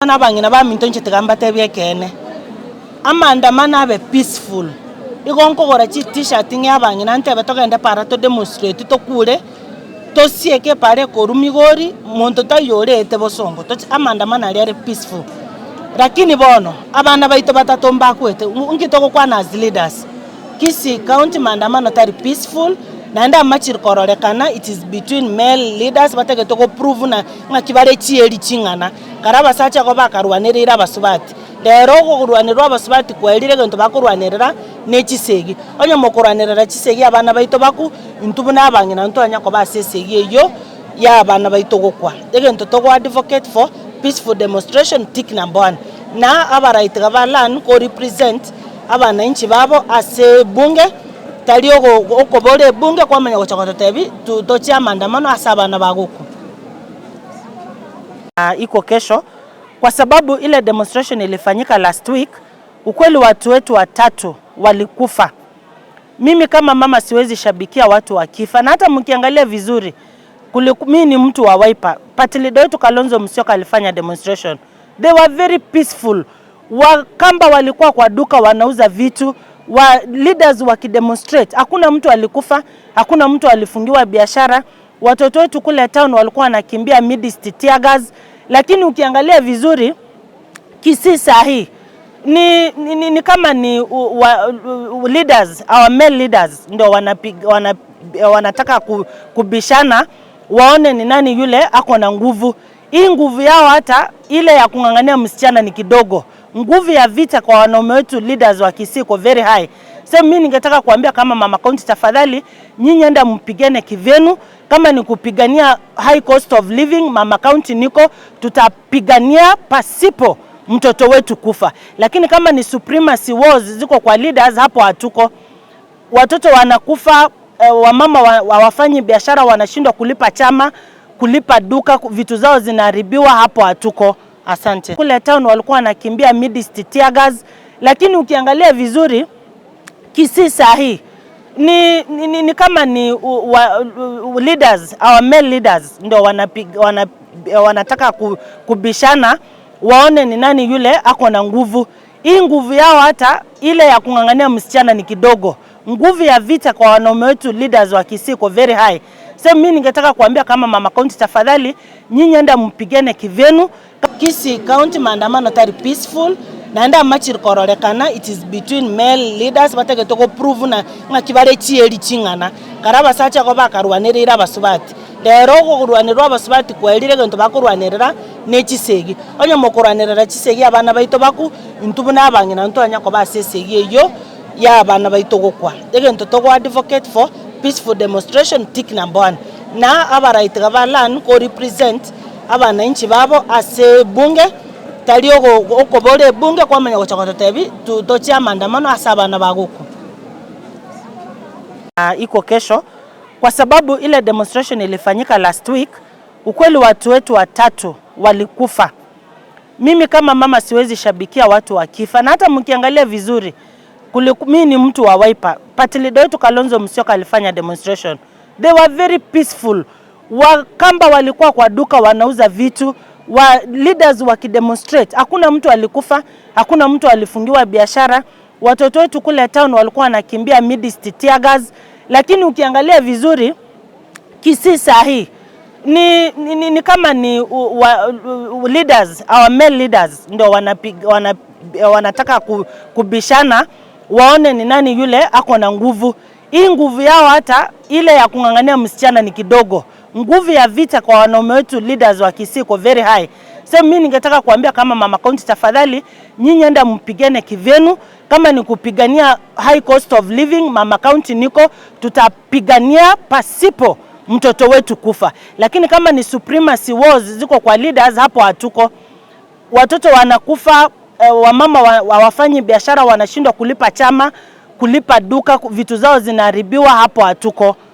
Abangina ba minto nchitigamba tebye kene. Amandamano abe peaceful. Igonko gora chi t-shirt ngi abangina ntebe togende para to demonstrate to kure. To sieke pare korumigori monto tayore ete bosongo. To amandamano ari peaceful. Lakini bono abana baito batatomba kwete ngitoko kwa as leaders. Kisi county mandamano tari peaceful. Nanda machir kororekana it is between male leaders batege toko prove na ngakibare chieri chingana karaba sacha ko bakarwanerera basubati lero ko kurwanerwa abasubati kwelire gento bakurwanerera nechisegi onye mokurwanerera chisegi abana baito baku intubuna abangina ntanya ko basesegi eyo ya abana baito gokwa egento toko advocate for peaceful demonstration tick number 1 na abaright gabalan ko represent abana inchi babo ase bunge taliyo okobole bunge kwa manya gochakota tebi tutochia maandamano asabana baguko iko kesho kwa sababu ile demonstration ilifanyika last week. Ukweli watu wetu watatu walikufa. Mimi kama mama siwezi shabikia watu wakifa, na hata mkiangalia vizuri mimi ni mtu wa Wiper. Party leader wetu Kalonzo Musyoka alifanya demonstration, they were very peaceful. Wakamba walikuwa kwa duka wanauza vitu, wa leaders wakidemonstrate, hakuna mtu alikufa, hakuna mtu alifungiwa biashara. Watoto wetu kule town walikuwa wanakimbia midst tear gas. Lakini ukiangalia vizuri Kisii sahi ni kama ni leaders, our male leaders ndio wanataka kubishana waone ni nani yule ako na nguvu. Hii nguvu yao hata ile ya kungangania msichana ni kidogo. Nguvu ya vita kwa wanaume wetu leaders wa Kisii ko very high. Sasa mimi ningetaka kuambia kama mama county, tafadhali nyinyi enda mpigane kivenu. Kama ni kupigania high cost of living, mama county niko tutapigania pasipo mtoto wetu kufa. Lakini kama ni supremacy wars ziko kwa leaders, hapo hatuko. Watoto wanakufa, wamama wafanyi biashara wanashindwa kulipa chama, kulipa duka, vitu zao zinaharibiwa, hapo hatuko. Asante. Kule town walikuwa wanakimbia midst tear gas. Lakini ukiangalia vizuri Kisii sahi ni kama ni leaders, our male leaders ndio wanataka kubishana waone ni nani yule ako na nguvu. Hii nguvu yao hata ile ya kungangania msichana ni kidogo. Nguvu ya vita kwa wanaume wetu leaders wa Kisii ko very high. Sasa mimi ningetaka kuambia kama mama county, tafadhali nyinyi enda mpigane kivenu. Kisii county maandamano tari peaceful. Nanda machir kororekana it is between male leaders batege toko prove na ngakibare chieri chingana karaba sacha ko bakarwanerera basubati lero ko kurwanerwa abasubati kwelire gento bakurwanerera nechisegi onye mokurwanerera chisegi abana baito baku intubuna abangina ntanya ko basesegi eyo ya abana baito gokwa egento toko advocate for peaceful demonstration tick number 1 na abaright gabalan ko represent abana inchi babo ase bunge taliyo okobole bunge kwa manya gochakota tebi tutochia maandamano asabana baguko iko kesho kwa sababu ile demonstration ilifanyika last week. Ukweli watu wetu watatu walikufa. Mimi kama mama siwezi shabikia watu wakifa, na hata mkiangalia vizuri mimi ni mtu wa Wiper. Party leader wetu Kalonzo Musyoka alifanya demonstration, they were very peaceful. Wakamba walikuwa kwa duka wanauza vitu, wa leaders wakidemonstrate, hakuna mtu alikufa, hakuna mtu alifungiwa biashara. Watoto wetu kule town walikuwa wanakimbia midst tear gas. Lakini ukiangalia vizuri Kisii sahi ni kama ni leaders, our male leaders ndio wanataka kubishana waone ni nani yule ako na nguvu. Hii nguvu yao hata ile ya kungangania msichana ni kidogo. Nguvu ya vita kwa wanaume wetu leaders wa Kisii ko very high. Sasa mimi ningetaka kuambia kama mama county, tafadhali nyinyi enda mpigane kivenu. Kama ni kupigania high cost of living, mama county niko tutapigania pasipo mtoto wetu kufa. Lakini kama ni supremacy wars ziko kwa leaders, hapo hatuko. Watoto wanakufa, wamama wafanyi biashara wanashindwa kulipa chama, kulipa duka, vitu zao zinaharibiwa, hapo hatuko.